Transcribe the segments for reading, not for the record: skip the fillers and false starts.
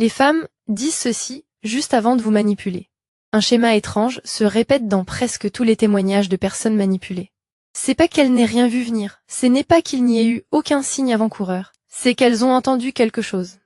Les femmes disent ceci juste avant de vous manipuler. Un schéma étrange se répète dans presque tous les témoignages de personnes manipulées. C'est pas qu'elles n'aient rien vu venir, ce n'est pas qu'il n'y ait eu aucun signe avant-coureur, c'est qu'elles ont entendu quelque chose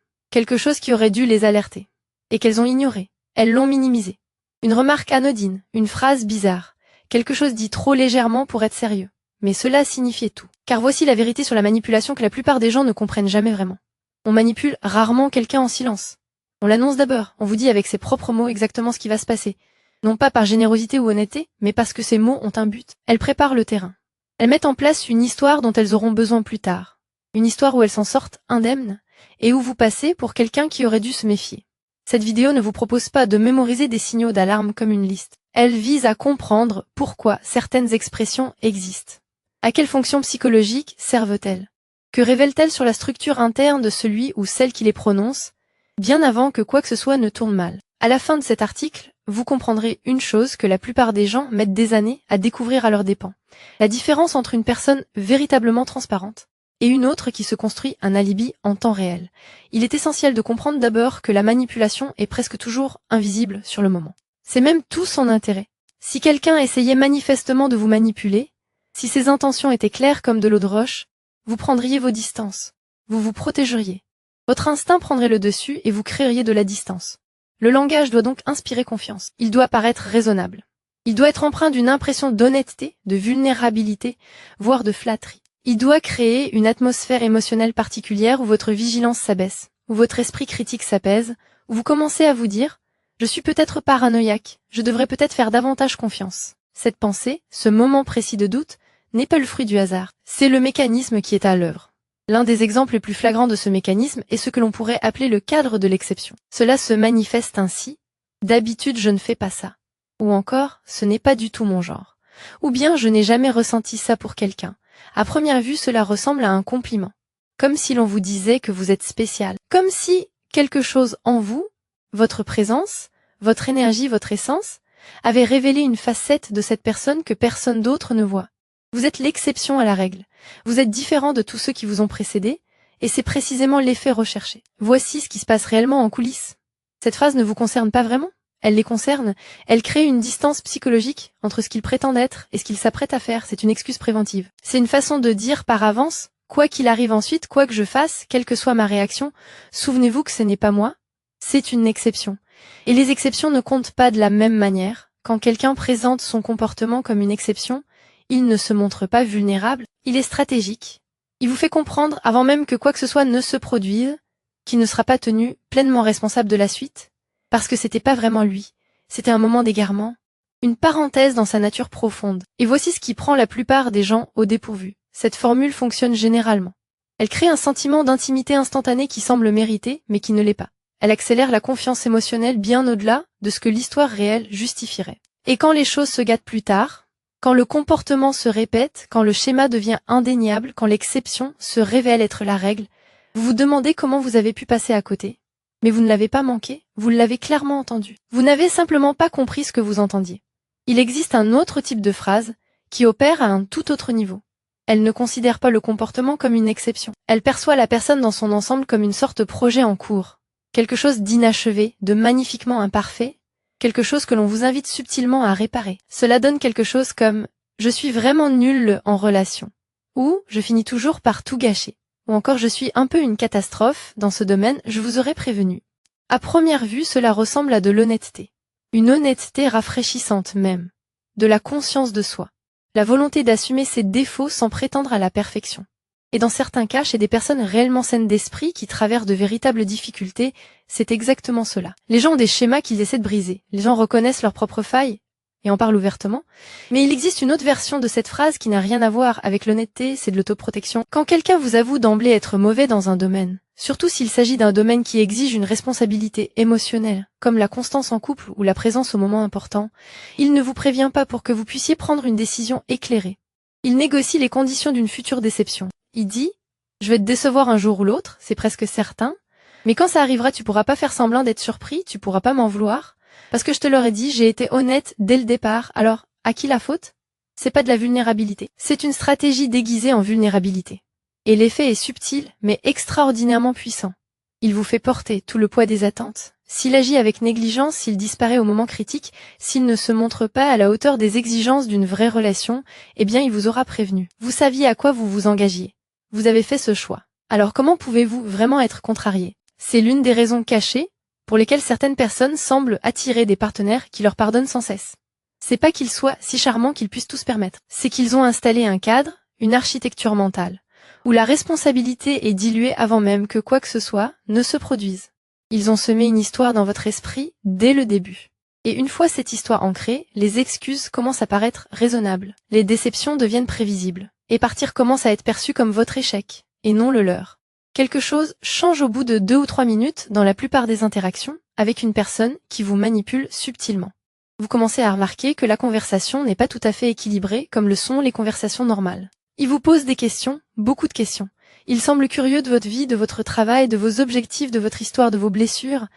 qui aurait dû les alerter, et qu'elles ont ignoré, elles l'ont minimisé. Une remarque anodine, une phrase bizarre, quelque chose dit trop légèrement pour être sérieux. Mais cela signifiait tout. Car voici la vérité sur la manipulation que la plupart des gens ne comprennent jamais vraiment. On manipule rarement quelqu'un en silence. On l'annonce d'abord, on vous dit avec ses propres mots exactement ce qui va se passer. Non pas par générosité ou honnêteté, mais parce que ces mots ont un but. Elles préparent le terrain. Elles mettent en place une histoire dont elles auront besoin plus tard. Une histoire où elles s'en sortent indemnes, et où vous passez pour quelqu'un qui aurait dû se méfier. Cette vidéo ne vous propose pas de mémoriser des signaux d'alarme comme une liste. Elle vise à comprendre pourquoi certaines expressions existent. À quelle fonction psychologique servent-elles? Que révèlent-elles sur la structure interne de celui ou celle qui les prononce, bien avant que quoi que ce soit ne tourne mal? À la fin de cet article, vous comprendrez une chose que la plupart des gens mettent des années à découvrir à leurs dépens. La différence entre une personne véritablement transparente et une autre qui se construit un alibi en temps réel. Il est essentiel de comprendre d'abord que la manipulation est presque toujours invisible sur le moment. C'est même tout son intérêt. Si quelqu'un essayait manifestement de vous manipuler, si ses intentions étaient claires comme de l'eau de roche, vous prendriez vos distances, vous vous protégeriez. Votre instinct prendrait le dessus et vous créeriez de la distance. Le langage doit donc inspirer confiance. Il doit paraître raisonnable. Il doit être empreint d'une impression d'honnêteté, de vulnérabilité, voire de flatterie. Il doit créer une atmosphère émotionnelle particulière où votre vigilance s'abaisse, où votre esprit critique s'apaise, où vous commencez à vous dire « Je suis peut-être paranoïaque, je devrais peut-être faire davantage confiance ». Cette pensée, ce moment précis de doute, n'est pas le fruit du hasard, c'est le mécanisme qui est à l'œuvre. L'un des exemples les plus flagrants de ce mécanisme est ce que l'on pourrait appeler le cadre de l'exception. Cela se manifeste ainsi « D'habitude je ne fais pas ça » ou encore « Ce n'est pas du tout mon genre » ou bien « Je n'ai jamais ressenti ça pour quelqu'un ». À première vue, cela ressemble à un compliment, comme si l'on vous disait que vous êtes spécial, comme si quelque chose en vous, votre présence, votre énergie, votre essence, avait révélé une facette de cette personne que personne d'autre ne voit. Vous êtes l'exception à la règle. Vous êtes différent de tous ceux qui vous ont précédé, et c'est précisément l'effet recherché. Voici ce qui se passe réellement en coulisses. Cette phrase ne vous concerne pas vraiment. Elle les concerne. Elle crée une distance psychologique entre ce qu'ils prétendent être et ce qu'ils s'apprêtent à faire. C'est une excuse préventive. C'est une façon de dire par avance, quoi qu'il arrive ensuite, quoi que je fasse, quelle que soit ma réaction, souvenez-vous que ce n'est pas moi, c'est une exception. Et les exceptions ne comptent pas de la même manière. Quand quelqu'un présente son comportement comme une exception, il ne se montre pas vulnérable, il est stratégique. Il vous fait comprendre, avant même que quoi que ce soit ne se produise, qu'il ne sera pas tenu pleinement responsable de la suite, parce que c'était pas vraiment lui, c'était un moment d'égarement, une parenthèse dans sa nature profonde. Et voici ce qui prend la plupart des gens au dépourvu. Cette formule fonctionne généralement. Elle crée un sentiment d'intimité instantanée qui semble mérité, mais qui ne l'est pas. Elle accélère la confiance émotionnelle bien au-delà de ce que l'histoire réelle justifierait. Et quand les choses se gâtent plus tard, quand le comportement se répète, quand le schéma devient indéniable, quand l'exception se révèle être la règle, vous vous demandez comment vous avez pu passer à côté. Mais vous ne l'avez pas manqué, vous l'avez clairement entendu. Vous n'avez simplement pas compris ce que vous entendiez. Il existe un autre type de phrase qui opère à un tout autre niveau. Elle ne considère pas le comportement comme une exception. Elle perçoit la personne dans son ensemble comme une sorte de projet en cours. Quelque chose d'inachevé, de magnifiquement imparfait, quelque chose que l'on vous invite subtilement à réparer. Cela donne quelque chose comme « je suis vraiment nulle en relation » ou « je finis toujours par tout gâcher » ou encore « je suis un peu une catastrophe dans ce domaine, je vous aurais prévenu ». À première vue, cela ressemble à de l'honnêteté. Une honnêteté rafraîchissante même. De la conscience de soi. La volonté d'assumer ses défauts sans prétendre à la perfection. Et dans certains cas, chez des personnes réellement saines d'esprit qui traversent de véritables difficultés, c'est exactement cela. Les gens ont des schémas qu'ils essaient de briser. Les gens reconnaissent leurs propres failles et en parlent ouvertement. Mais il existe une autre version de cette phrase qui n'a rien à voir avec l'honnêteté, c'est de l'autoprotection. Quand quelqu'un vous avoue d'emblée être mauvais dans un domaine, surtout s'il s'agit d'un domaine qui exige une responsabilité émotionnelle, comme la constance en couple ou la présence au moment important, il ne vous prévient pas pour que vous puissiez prendre une décision éclairée. Il négocie les conditions d'une future déception. Il dit « Je vais te décevoir un jour ou l'autre, c'est presque certain, mais quand ça arrivera, tu pourras pas faire semblant d'être surpris, tu pourras pas m'en vouloir, parce que je te l'aurais dit, j'ai été honnête dès le départ, alors à qui la faute? C'est pas de la vulnérabilité, c'est une stratégie déguisée en vulnérabilité. Et l'effet est subtil, mais extraordinairement puissant. Il vous fait porter tout le poids des attentes. S'il agit avec négligence, s'il disparaît au moment critique, s'il ne se montre pas à la hauteur des exigences d'une vraie relation, eh bien il vous aura prévenu. Vous saviez à quoi vous vous engagiez. Vous avez fait ce choix. Alors comment pouvez-vous vraiment être contrarié? C'est l'une des raisons cachées pour lesquelles certaines personnes semblent attirer des partenaires qui leur pardonnent sans cesse. C'est pas qu'ils soient si charmants qu'ils puissent tout se permettre. C'est qu'ils ont installé un cadre, une architecture mentale, où la responsabilité est diluée avant même que quoi que ce soit ne se produise. Ils ont semé une histoire dans votre esprit dès le début. Et une fois cette histoire ancrée, les excuses commencent à paraître raisonnables. Les déceptions deviennent prévisibles. Et partir commence à être perçu comme votre échec, et non le leur. Quelque chose change au bout de 2 ou 3 minutes dans la plupart des interactions avec une personne qui vous manipule subtilement. Vous commencez à remarquer que la conversation n'est pas tout à fait équilibrée comme le sont les conversations normales. Il vous pose des questions, beaucoup de questions. Il semble curieux de votre vie, de votre travail, de vos objectifs, de votre histoire, de vos blessures,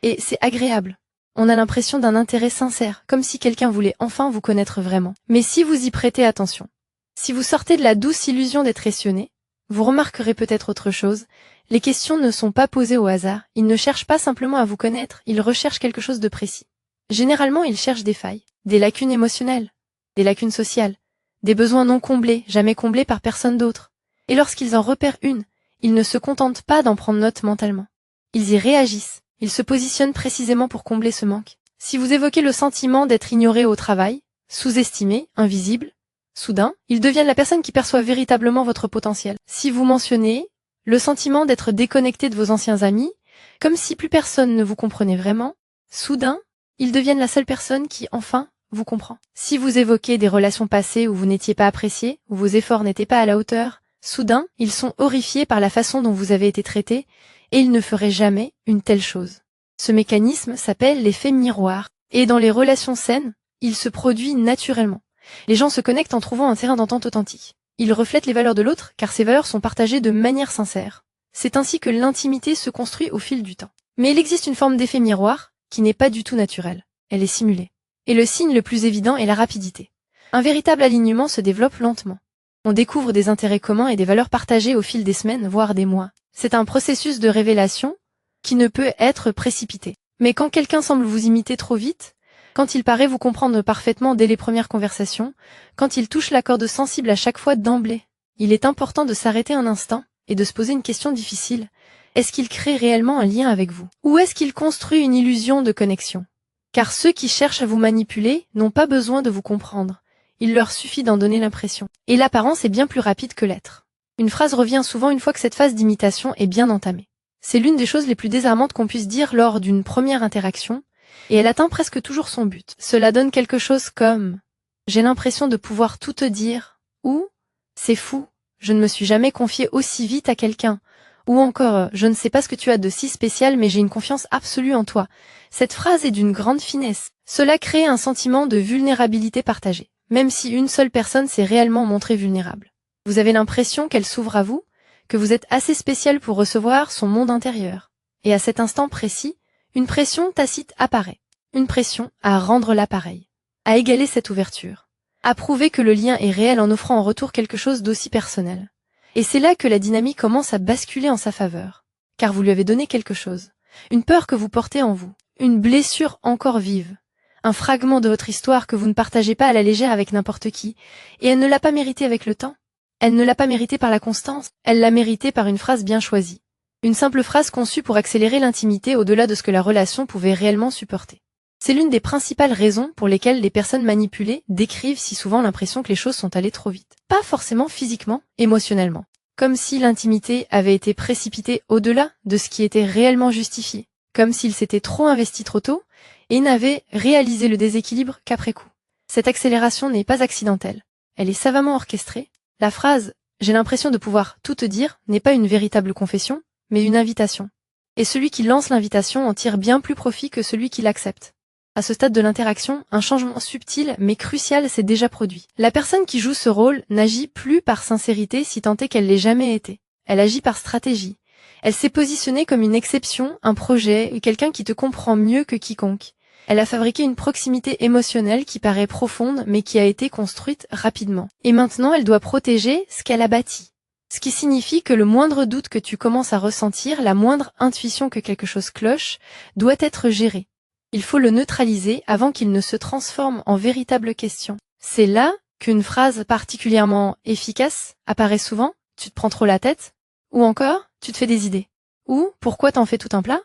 et c'est agréable. On a l'impression d'un intérêt sincère, comme si quelqu'un voulait enfin vous connaître vraiment. Mais si vous y prêtez attention, si vous sortez de la douce illusion d'être questionné, vous remarquerez peut-être autre chose. Les questions ne sont pas posées au hasard, ils ne cherchent pas simplement à vous connaître, ils recherchent quelque chose de précis. Généralement, ils cherchent des failles, des lacunes émotionnelles, des lacunes sociales, des besoins non comblés, jamais comblés par personne d'autre. Et lorsqu'ils en repèrent une, ils ne se contentent pas d'en prendre note mentalement. Ils y réagissent, ils se positionnent précisément pour combler ce manque. Si vous évoquez le sentiment d'être ignoré au travail, sous-estimé, invisible, soudain, ils deviennent la personne qui perçoit véritablement votre potentiel. Si vous mentionnez le sentiment d'être déconnecté de vos anciens amis, comme si plus personne ne vous comprenait vraiment, soudain, ils deviennent la seule personne qui, enfin, vous comprend. Si vous évoquez des relations passées où vous n'étiez pas apprécié, où vos efforts n'étaient pas à la hauteur, soudain, ils sont horrifiés par la façon dont vous avez été traité et ils ne feraient jamais une telle chose. Ce mécanisme s'appelle l'effet miroir et dans les relations saines, il se produit naturellement. Les gens se connectent en trouvant un terrain d'entente authentique. Ils reflètent les valeurs de l'autre car ces valeurs sont partagées de manière sincère. C'est ainsi que l'intimité se construit au fil du temps. Mais il existe une forme d'effet miroir qui n'est pas du tout naturelle. Elle est simulée. Et le signe le plus évident est la rapidité. Un véritable alignement se développe lentement. On découvre des intérêts communs et des valeurs partagées au fil des semaines, voire des mois. C'est un processus de révélation qui ne peut être précipité. Mais quand quelqu'un semble vous imiter trop vite, quand il paraît vous comprendre parfaitement dès les premières conversations, quand il touche la corde sensible à chaque fois d'emblée, il est important de s'arrêter un instant et de se poser une question difficile. Est-ce qu'il crée réellement un lien avec vous? Ou est-ce qu'il construit une illusion de connexion? Car ceux qui cherchent à vous manipuler n'ont pas besoin de vous comprendre. Il leur suffit d'en donner l'impression. Et l'apparence est bien plus rapide que l'être. Une phrase revient souvent une fois que cette phase d'imitation est bien entamée. C'est l'une des choses les plus désarmantes qu'on puisse dire lors d'une première interaction, et elle atteint presque toujours son but. Cela donne quelque chose comme « J'ai l'impression de pouvoir tout te dire » ou « C'est fou, je ne me suis jamais confié aussi vite à quelqu'un » ou encore « Je ne sais pas ce que tu as de si spécial mais j'ai une confiance absolue en toi ». Cette phrase est d'une grande finesse. Cela crée un sentiment de vulnérabilité partagée, même si une seule personne s'est réellement montrée vulnérable. Vous avez l'impression qu'elle s'ouvre à vous, que vous êtes assez spécial pour recevoir son monde intérieur. Et à cet instant précis, une pression tacite apparaît. Une pression à rendre l'appareil, à égaler cette ouverture, à prouver que le lien est réel en offrant en retour quelque chose d'aussi personnel. Et c'est là que la dynamique commence à basculer en sa faveur, car vous lui avez donné quelque chose, une peur que vous portez en vous, une blessure encore vive, un fragment de votre histoire que vous ne partagez pas à la légère avec n'importe qui, et elle ne l'a pas mérité avec le temps. Elle ne l'a pas mérité par la constance, elle l'a mérité par une phrase bien choisie. Une simple phrase conçue pour accélérer l'intimité au-delà de ce que la relation pouvait réellement supporter. C'est l'une des principales raisons pour lesquelles les personnes manipulées décrivent si souvent l'impression que les choses sont allées trop vite. Pas forcément physiquement, émotionnellement. Comme si l'intimité avait été précipitée au-delà de ce qui était réellement justifié. Comme s'il s'était trop investi trop tôt et n'avait réalisé le déséquilibre qu'après coup. Cette accélération n'est pas accidentelle. Elle est savamment orchestrée. La phrase « J'ai l'impression de pouvoir tout te dire » n'est pas une véritable confession, mais une invitation. Et celui qui lance l'invitation en tire bien plus profit que celui qui l'accepte. À ce stade de l'interaction, un changement subtil mais crucial s'est déjà produit. La personne qui joue ce rôle n'agit plus par sincérité si tant est qu'elle l'ait jamais été. Elle agit par stratégie. Elle s'est positionnée comme une exception, un projet, quelqu'un qui te comprend mieux que quiconque. Elle a fabriqué une proximité émotionnelle qui paraît profonde mais qui a été construite rapidement. Et maintenant, elle doit protéger ce qu'elle a bâti. Ce qui signifie que le moindre doute que tu commences à ressentir, la moindre intuition que quelque chose cloche, doit être géré. Il faut le neutraliser avant qu'il ne se transforme en véritable question. C'est là qu'une phrase particulièrement efficace apparaît souvent. Tu te prends trop la tête? Ou encore, tu te fais des idées? Ou, pourquoi t'en fais tout un plat?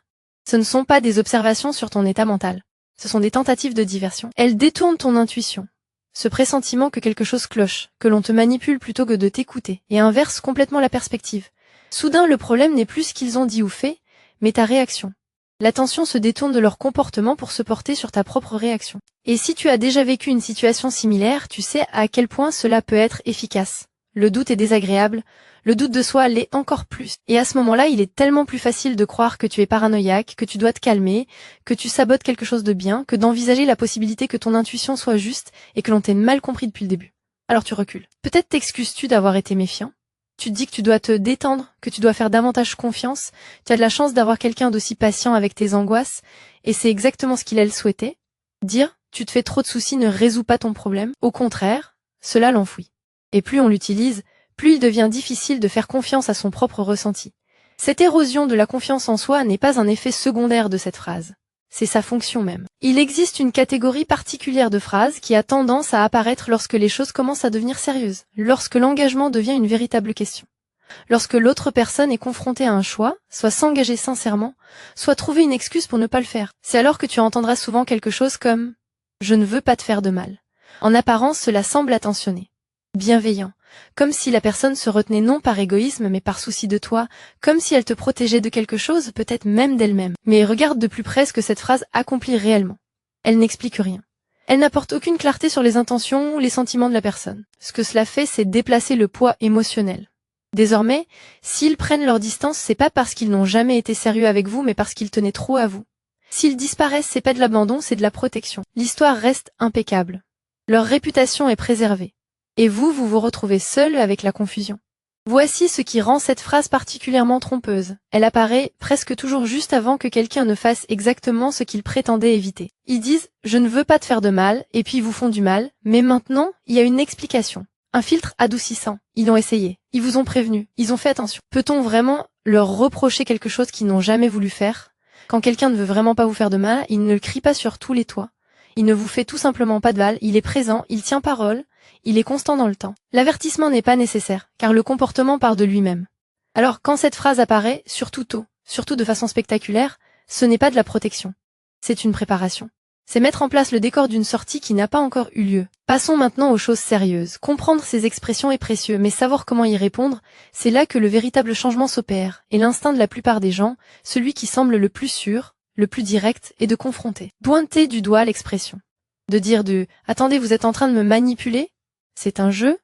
Ce ne sont pas des observations sur ton état mental. Ce sont des tentatives de diversion. Elles détournent ton intuition. Ce pressentiment que quelque chose cloche, que l'on te manipule plutôt que de t'écouter, et inverse complètement la perspective. Soudain, le problème n'est plus ce qu'ils ont dit ou fait, mais ta réaction. L'attention se détourne de leur comportement pour se porter sur ta propre réaction. Et si tu as déjà vécu une situation similaire, tu sais à quel point cela peut être efficace. Le doute est désagréable, le doute de soi l'est encore plus. Et à ce moment-là, il est tellement plus facile de croire que tu es paranoïaque, que tu dois te calmer, que tu sabotes quelque chose de bien, que d'envisager la possibilité que ton intuition soit juste et que l'on t'ait mal compris depuis le début. Alors tu recules. Peut-être t'excuses-tu d'avoir été méfiant. Tu te dis que tu dois te détendre, que tu dois faire davantage confiance. Tu as de la chance d'avoir quelqu'un d'aussi patient avec tes angoisses, et c'est exactement ce qu'il elle souhaitait. Dire « tu te fais trop de soucis » ne résout pas ton problème. Au contraire, cela l'enfouit. Et plus on l'utilise, plus il devient difficile de faire confiance à son propre ressenti. Cette érosion de la confiance en soi n'est pas un effet secondaire de cette phrase. C'est sa fonction même. Il existe une catégorie particulière de phrases qui a tendance à apparaître lorsque les choses commencent à devenir sérieuses, lorsque l'engagement devient une véritable question. Lorsque l'autre personne est confrontée à un choix, soit s'engager sincèrement, soit trouver une excuse pour ne pas le faire. C'est alors que tu entendras souvent quelque chose comme « je ne veux pas te faire de mal ». En apparence, cela semble attentionné, bienveillant, comme si la personne se retenait non par égoïsme mais par souci de toi, comme si elle te protégeait de quelque chose, peut-être même d'elle-même. Mais regarde de plus près ce que cette phrase accomplit réellement. Elle n'explique rien. Elle n'apporte aucune clarté sur les intentions ou les sentiments de la personne. Ce que cela fait, c'est déplacer le poids émotionnel. Désormais, s'ils prennent leur distance, c'est pas parce qu'ils n'ont jamais été sérieux avec vous, mais parce qu'ils tenaient trop à vous. S'ils disparaissent, c'est pas de l'abandon, c'est de la protection. L'histoire reste impeccable. Leur réputation est préservée. Et vous vous retrouvez seul avec la confusion. Voici ce qui rend cette phrase particulièrement trompeuse. Elle apparaît presque toujours juste avant que quelqu'un ne fasse exactement ce qu'il prétendait éviter. Ils disent « je ne veux pas te faire de mal » et puis ils vous font du mal, mais maintenant, il y a une explication. Un filtre adoucissant. Ils l'ont essayé. Ils vous ont prévenu. Ils ont fait attention. Peut-on vraiment leur reprocher quelque chose qu'ils n'ont jamais voulu faire? Quand quelqu'un ne veut vraiment pas vous faire de mal, il ne le crie pas sur tous les toits. Il ne vous fait tout simplement pas de mal, il est présent, il tient parole, il est constant dans le temps. L'avertissement n'est pas nécessaire, car le comportement part de lui-même. Alors quand cette phrase apparaît, surtout tôt, surtout de façon spectaculaire, ce n'est pas de la protection. C'est une préparation. C'est mettre en place le décor d'une sortie qui n'a pas encore eu lieu. Passons maintenant aux choses sérieuses. Comprendre ces expressions est précieux, mais savoir comment y répondre, c'est là que le véritable changement s'opère, et l'instinct de la plupart des gens, celui qui semble le plus sûr, le plus direct, est de confronter. Pointer du doigt l'expression. De dire « attendez, vous êtes en train de me manipuler ?» C'est un jeu,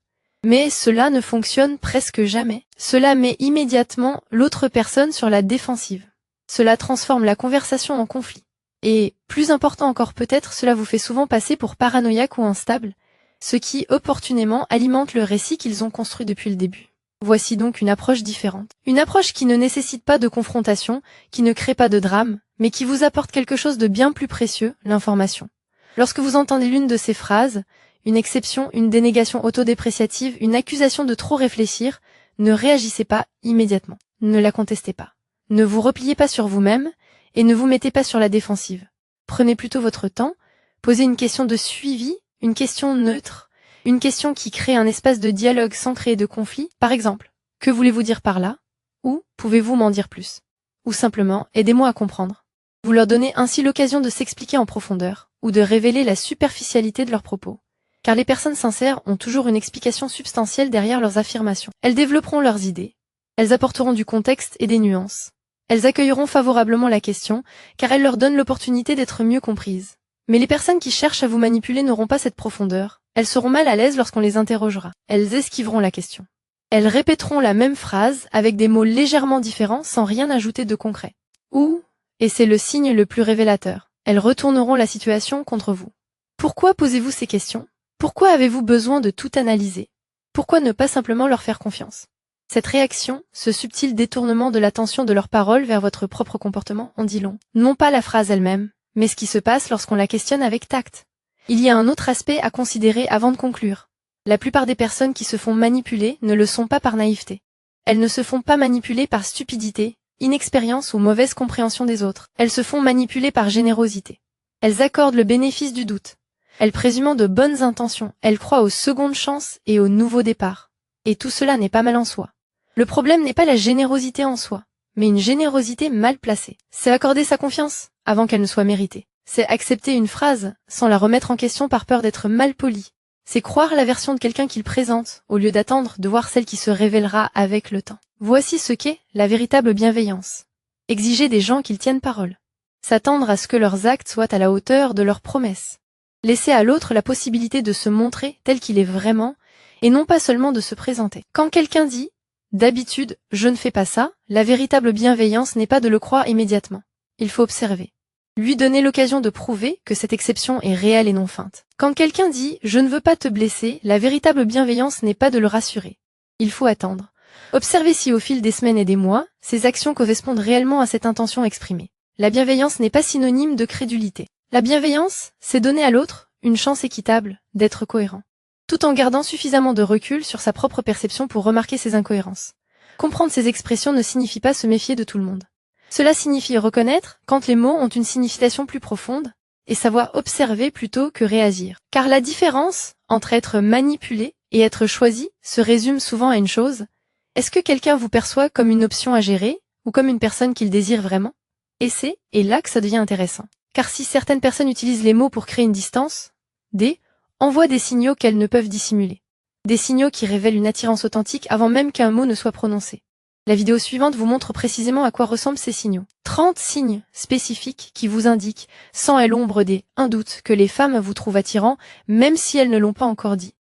mais cela ne fonctionne presque jamais. Cela met immédiatement l'autre personne sur la défensive. Cela transforme la conversation en conflit. Et, plus important encore peut-être, cela vous fait souvent passer pour paranoïaque ou instable, ce qui, opportunément, alimente le récit qu'ils ont construit depuis le début. Voici donc une approche différente. Une approche qui ne nécessite pas de confrontation, qui ne crée pas de drame, mais qui vous apporte quelque chose de bien plus précieux, l'information. Lorsque vous entendez l'une de ces phrases, une exception, une dénégation autodépréciative, une accusation de trop réfléchir, ne réagissez pas immédiatement. Ne la contestez pas. Ne vous repliez pas sur vous-même et ne vous mettez pas sur la défensive. Prenez plutôt votre temps, posez une question de suivi, une question neutre, une question qui crée un espace de dialogue sans créer de conflit. Par exemple, que voulez-vous dire par là? Ou pouvez-vous m'en dire plus? Ou simplement, aidez-moi à comprendre. Vous leur donnez ainsi l'occasion de s'expliquer en profondeur ou de révéler la superficialité de leurs propos. Car les personnes sincères ont toujours une explication substantielle derrière leurs affirmations. Elles développeront leurs idées. Elles apporteront du contexte et des nuances. Elles accueilleront favorablement la question, car elles leur donnent l'opportunité d'être mieux comprises. Mais les personnes qui cherchent à vous manipuler n'auront pas cette profondeur. Elles seront mal à l'aise lorsqu'on les interrogera. Elles esquiveront la question. Elles répéteront la même phrase avec des mots légèrement différents sans rien ajouter de concret. Ou, et c'est le signe le plus révélateur, elles retourneront la situation contre vous. Pourquoi posez-vous ces questions? Pourquoi avez-vous besoin de tout analyser? Pourquoi ne pas simplement leur faire confiance? Cette réaction, ce subtil détournement de l'attention de leurs paroles vers votre propre comportement, en dit long. Non pas la phrase elle-même, mais ce qui se passe lorsqu'on la questionne avec tact. Il y a un autre aspect à considérer avant de conclure. La plupart des personnes qui se font manipuler ne le sont pas par naïveté. Elles ne se font pas manipuler par stupidité, inexpérience ou mauvaise compréhension des autres. Elles se font manipuler par générosité. Elles accordent le bénéfice du doute. Elles présument de bonnes intentions. Elles croient aux secondes chances et aux nouveaux départs. Et tout cela n'est pas mal en soi. Le problème n'est pas la générosité en soi, mais une générosité mal placée. C'est accorder sa confiance avant qu'elle ne soit méritée. C'est accepter une phrase sans la remettre en question par peur d'être mal poli. C'est croire la version de quelqu'un qu'il présente, au lieu d'attendre de voir celle qui se révélera avec le temps. Voici ce qu'est la véritable bienveillance. Exiger des gens qu'ils tiennent parole. S'attendre à ce que leurs actes soient à la hauteur de leurs promesses. Laisser à l'autre la possibilité de se montrer tel qu'il est vraiment, et non pas seulement de se présenter. Quand quelqu'un dit « d'habitude, je ne fais pas ça », la véritable bienveillance n'est pas de le croire immédiatement. Il faut observer. Lui donner l'occasion de prouver que cette exception est réelle et non feinte. Quand quelqu'un dit « je ne veux pas te blesser », la véritable bienveillance n'est pas de le rassurer. Il faut attendre. Observer si au fil des semaines et des mois, ses actions correspondent réellement à cette intention exprimée. La bienveillance n'est pas synonyme de crédulité. La bienveillance, c'est donner à l'autre une chance équitable d'être cohérent, tout en gardant suffisamment de recul sur sa propre perception pour remarquer ses incohérences. Comprendre ces expressions ne signifie pas se méfier de tout le monde. Cela signifie reconnaître quand les mots ont une signification plus profonde et savoir observer plutôt que réagir. Car la différence entre être manipulé et être choisi se résume souvent à une chose. Est-ce que quelqu'un vous perçoit comme une option à gérer ou comme une personne qu'il désire vraiment? Et c'est là que ça devient intéressant. Car si certaines personnes utilisent les mots pour créer une distance, envoient des signaux qu'elles ne peuvent dissimuler. Des signaux qui révèlent une attirance authentique avant même qu'un mot ne soit prononcé. La vidéo suivante vous montre précisément à quoi ressemblent ces signaux. 30 signes spécifiques qui vous indiquent, sans l'ombre un doute, que les femmes vous trouvent attirant, même si elles ne l'ont pas encore dit.